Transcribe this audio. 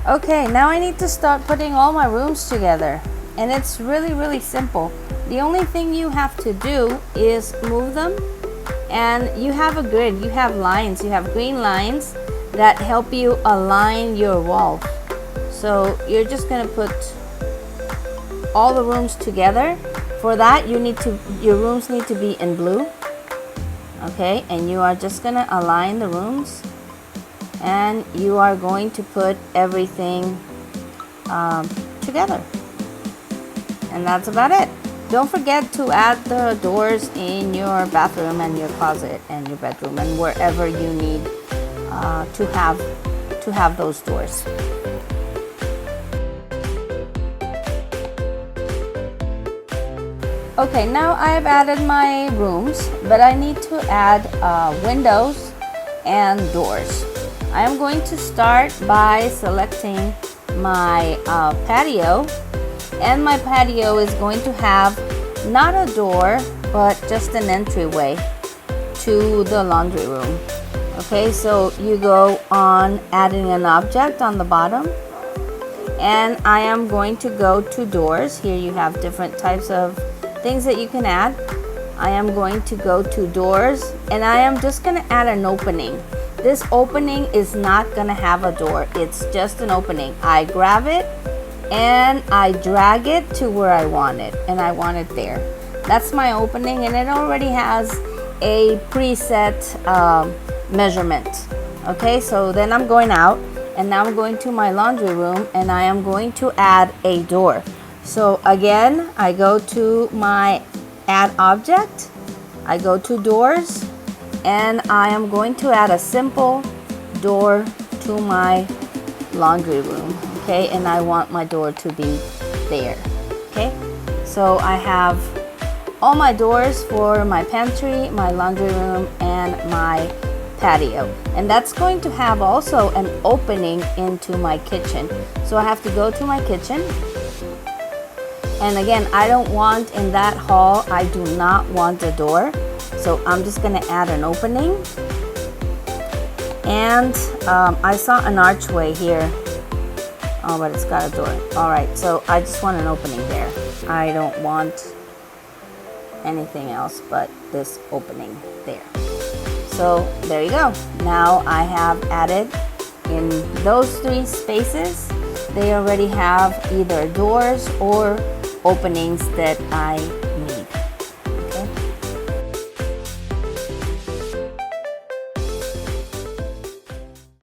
Okay, now I need to start putting all my rooms together, and it's really simple. The only thing you have to do is move them, and you have a grid, you have lines, you have green lines that help you align your wall. So you're just gonna put all the rooms together. For that, your rooms need to be in blue. Okay, and you are just gonna align the rooms, and you are going to put everything together, and that's about it. Don't forget to add the doors in your bathroom and your closet and your bedroom and wherever you need to have those doors. Okay, now I've added my rooms, but I need to add windows and doors. I am going to start by selecting my patio, and my patio is going to have not a door but just an entryway to the laundry room. Okay, so you go on adding an object on the bottom, and I am going to go to doors. Here you have different types of things that you can add. I am going to go to doors, and I am just going to add an opening. This opening is not going to have a door, it's just an opening. I grab it and I drag it to where I want it, and I want it there. That's my opening, and it already has a preset measurement. Okay, so then I'm going out, and now I'm going to my laundry room, and I am going to add a door. So again, I go to my add object, I go to doors, and I am going to add a simple door to my laundry room. Okay, and I want my door to be there. Okay, so I have all my doors for my pantry, my laundry room, and my patio, and that's going to have also an opening into my kitchen. So I have to go to my kitchen. And again, I don't want in that hall, I do not want a door. So I'm just gonna add an opening. And I saw an archway here. Oh, but it's got a door. All right, so I just want an opening there. I don't want anything else but this opening there. So there you go. Now I have added in those 3 spaces, they already have either doors or openings that I